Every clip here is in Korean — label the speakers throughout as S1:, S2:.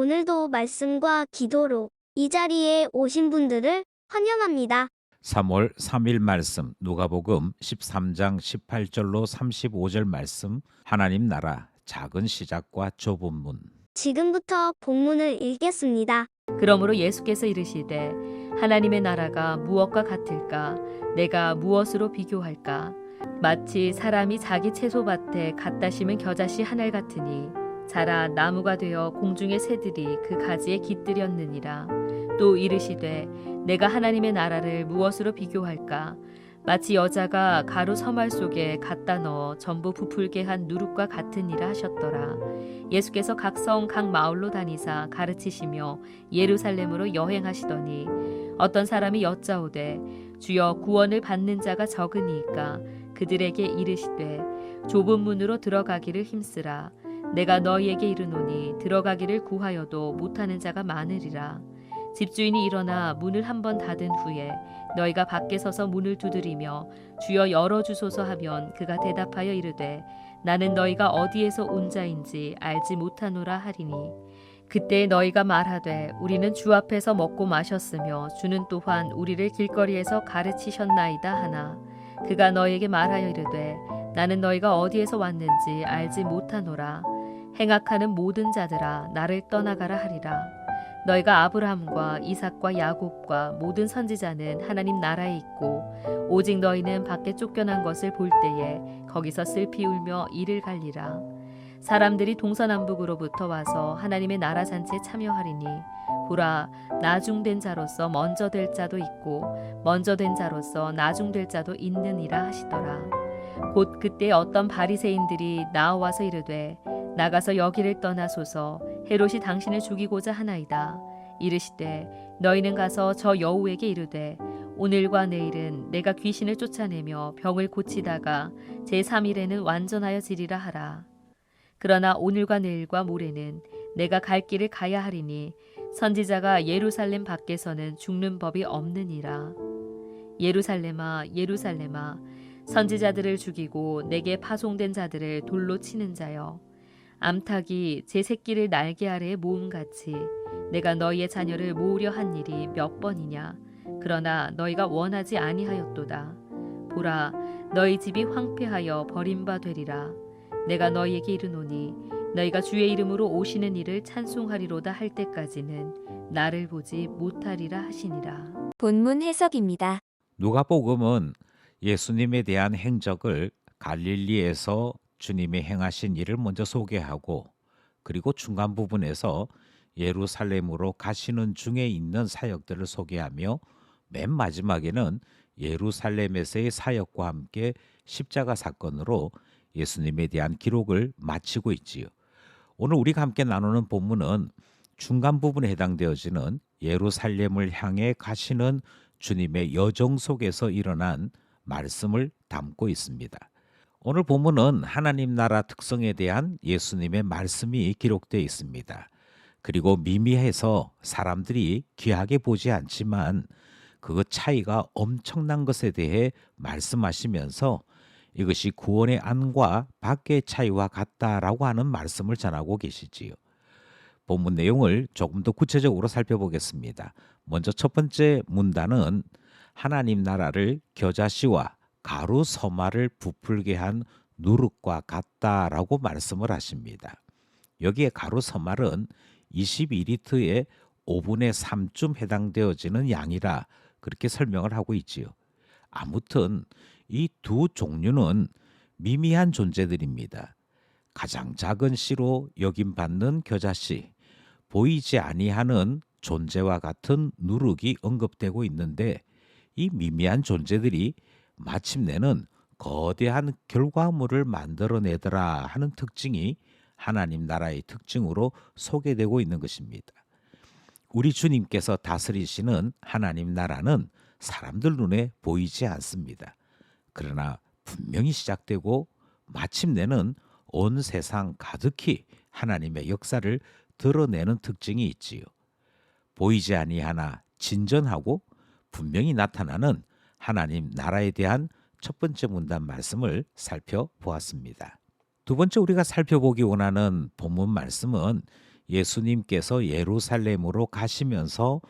S1: 오늘도 말씀과 기도로 이 자리에 오신 분들을 환영합니다.
S2: 3월 3일 말씀 누가복음 13장 18절로 35절 말씀 하나님 나라 작은 시작과 좁은 문.
S1: 지금부터 본문을 읽겠습니다.
S3: 그러므로 예수께서 이르시되 하나님의 나라가 무엇과 같을까? 내가 무엇으로 비교할까? 마치 사람이 자기 채소밭에 갖다 심은 겨자씨 한 알 같으니 자라 나무가 되어 공중의 새들이 그 가지에 깃들였느니라. 또 이르시되 내가 하나님의 나라를 무엇으로 비교할까? 마치 여자가 가루 서말 속에 갖다 넣어 전부 부풀게 한 누룩과 같으니라 하셨더라. 예수께서 각 성 각 마을로 다니사 가르치시며 예루살렘으로 여행하시더니 어떤 사람이 여짜오되 주여 구원을 받는 자가 적으니이까? 그들에게 이르시되 좁은 문으로 들어가기를 힘쓰라. 내가 너희에게 이르노니 들어가기를 구하여도 못하는 자가 많으리라. 집주인이 일어나 문을 한 번 닫은 후에 너희가 밖에 서서 문을 두드리며 주여 열어주소서 하면 그가 대답하여 이르되 나는 너희가 어디에서 온 자인지 알지 못하노라 하리니 그때 너희가 말하되 우리는 주 앞에서 먹고 마셨으며 주는 또한 우리를 길거리에서 가르치셨나이다 하나 그가 너희에게 말하여 이르되 나는 너희가 어디에서 왔는지 알지 못하노라. 행악하는 모든 자들아 나를 떠나가라 하리라. 너희가 아브라함과 이삭과 야곱과 모든 선지자는 하나님 나라에 있고 오직 너희는 밖에 쫓겨난 것을 볼 때에 거기서 슬피 울며 이를 갈리라. 사람들이 동서남북으로부터 와서 하나님의 나라 잔치에 참여하리니 보라 나중된 자로서 먼저 될 자도 있고 먼저 된 자로서 나중될 자도 있느니라 하시더라. 곧 그때 어떤 바리새인들이 나와서 이르되 나가서 여기를 떠나소서 헤롯이 당신을 죽이고자 하나이다. 이르시되 너희는 가서 저 여우에게 이르되 오늘과 내일은 내가 귀신을 쫓아내며 병을 고치다가 제3일에는 완전하여 지리라 하라. 그러나 오늘과 내일과 모레는 내가 갈 길을 가야 하리니 선지자가 예루살렘 밖에서는 죽는 법이 없느니라. 예루살렘아 예루살렘아 선지자들을 죽이고 내게 파송된 자들을 돌로 치는 자여 암탉이 제 새끼를 날개 아래에 모음같이 내가 너희의 자녀를 모으려 한 일이 몇 번이냐. 그러나 너희가 원하지 아니하였도다. 보라 너희 집이 황폐하여 버림바 되리라. 내가 너희에게 이르노니 너희가 주의 이름으로 오시는 이를 찬송하리로다 할 때까지는 나를 보지 못하리라 하시니라.
S4: 본문 해석입니다.
S2: 누가복음은 예수님에 대한 행적을 갈릴리에서 주님이 행하신 일을 먼저 소개하고 그리고 중간 부분에서 예루살렘으로 가시는 중에 있는 사역들을 소개하며 맨 마지막에는 예루살렘에서의 사역과 함께 십자가 사건으로 예수님에 대한 기록을 마치고 있지요. 오늘 우리가 함께 나누는 본문은 중간 부분에 해당되어지는 예루살렘을 향해 가시는 주님의 여정 속에서 일어난 말씀을 담고 있습니다. 오늘 본문은 하나님 나라 특성에 대한 예수님의 말씀이 기록되어 있습니다. 그리고 미미해서 사람들이 귀하게 보지 않지만 그 차이가 엄청난 것에 대해 말씀하시면서 이것이 구원의 안과 밖의 차이와 같다라고 하는 말씀을 전하고 계시지요. 본문 내용을 조금 더 구체적으로 살펴보겠습니다. 먼저 첫 번째 문단은 하나님 나라를 겨자씨와 가루 서말을 부풀게 한 누룩과 같다라고 말씀을 하십니다. 여기에 가루 서말은 22리터의 5분의 3쯤 해당되어지는 양이라 그렇게 설명을 하고 있지요. 아무튼 이 두 종류는 미미한 존재들입니다. 가장 작은 씨로 여김받는 겨자씨, 보이지 아니하는 존재와 같은 누룩이 언급되고 있는데 이 미미한 존재들이 마침내는 거대한 결과물을 만들어내더라 하는 특징이 하나님 나라의 특징으로 소개되고 있는 것입니다. 우리 주님께서 다스리시는 하나님 나라는 사람들 눈에 보이지 않습니다. 그러나 분명히 시작되고 마침내는 온 세상 가득히 하나님의 역사를 드러내는 특징이 있지요. 보이지 아니하나 진전하고 분명히 나타나는 하나님 나라에 대한 첫 번째 문단 말씀을 살펴보았습니다. 두 번째 우리가 살펴보기 원하는 본문 말씀은 예수님께서 예루살렘으로 가시면서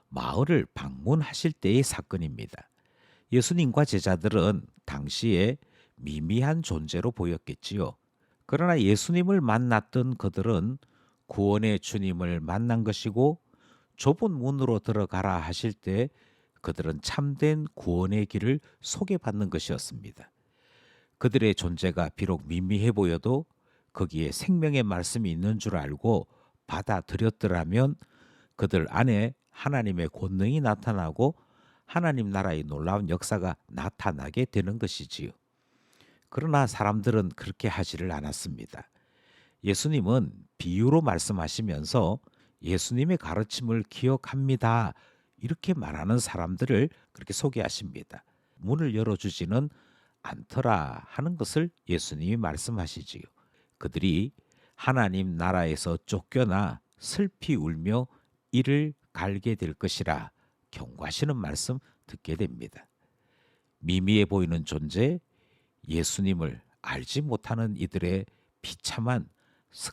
S2: 마을을 방문하실 때의 사건입니다. 예수님과 제자들은 당시에 미미한 존재로 보였겠지요. 그러나 예수님을 만났던 그들은 구원의 주님을 만난 것이고 좁은 문으로 들어가라 하실 때 그들은 참된 구원의 길을 소개받는 것이었습니다. 그들의 존재가 비록 미미해 보여도 거기에 생명의 말씀이 있는 줄 알고 받아들였더라면 그들 안에 하나님의 권능이 나타나고 하나님 나라의 놀라운 역사가 나타나게 되는 것이지요. 그러나 사람들은 그렇게 하지를 않았습니다. 예수님은 비유로 말씀하시면서 예수님의 가르침을 기억합니다. 이렇게 말하는 사람들을 그렇게 소개하십니다. 문을 열어주지는 않더라 하는 것을 예수님이 말씀하시지요. 그들이 하나님 나라에서 쫓겨나 슬피 울며 이를 갈게 될 것이라 경고하시는 말씀 듣게 됩니다. 미미해 보이는 존재 예수님을 알지 못하는 이들의 비참한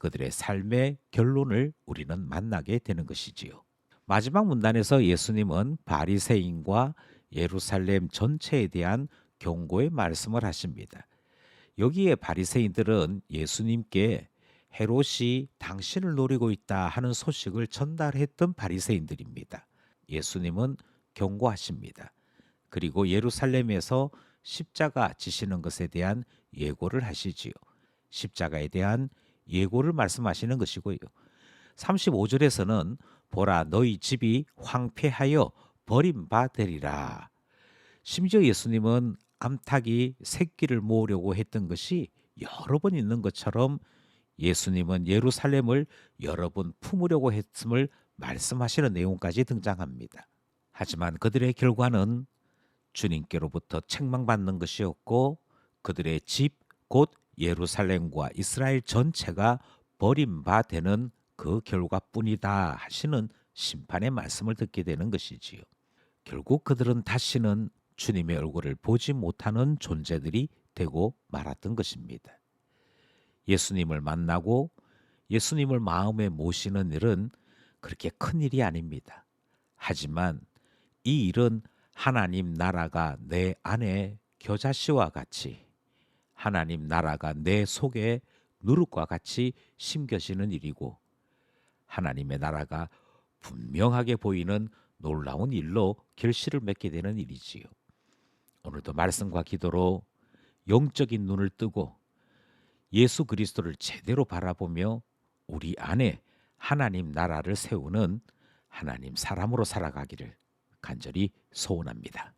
S2: 그들의 삶의 결론을 우리는 만나게 되는 것이지요. 마지막 문단에서 예수님은 바리새인과 예루살렘 전체에 대한 경고의 말씀을 하십니다. 여기에 바리새인들은 예수님께 헤롯이 당신을 노리고 있다 하는 소식을 전달했던 바리새인들입니다. 예수님은 경고하십니다. 그리고 예루살렘에서 십자가 지시는 것에 대한 예고를 하시지요. 십자가에 대한 예고를 말씀하시는 것이고요. 35절에서는 보라 너희 집이 황폐하여 버림받으리라. 심지어 예수님은 암탉이 새끼를 모으려고 했던 것이 여러 번 있는 것처럼 예수님은 예루살렘을 여러 번 품으려고 했음을 말씀하시는 내용까지 등장합니다. 하지만 그들의 결과는 주님께로부터 책망받는 것이었고 그들의 집 곧 예루살렘과 이스라엘 전체가 버림받는 그 결과뿐이다 하시는 심판의 말씀을 듣게 되는 것이지요. 결국 그들은 다시는 주님의 얼굴을 보지 못하는 존재들이 되고 말았던 것입니다. 예수님을 만나고 예수님을 마음에 모시는 일은 그렇게 큰 일이 아닙니다. 하지만 이 일은 하나님 나라가 내 안에 겨자씨와 같이 하나님 나라가 내 속에 누룩과 같이 심겨지는 일이고 하나님의 나라가 분명하게 보이는 놀라운 일로 결실을 맺게 되는 일이지요. 오늘도 말씀과 기도로 영적인 눈을 뜨고 예수 그리스도를 제대로 바라보며 우리 안에 하나님 나라를 세우는 하나님 사람으로 살아가기를 간절히 소원합니다.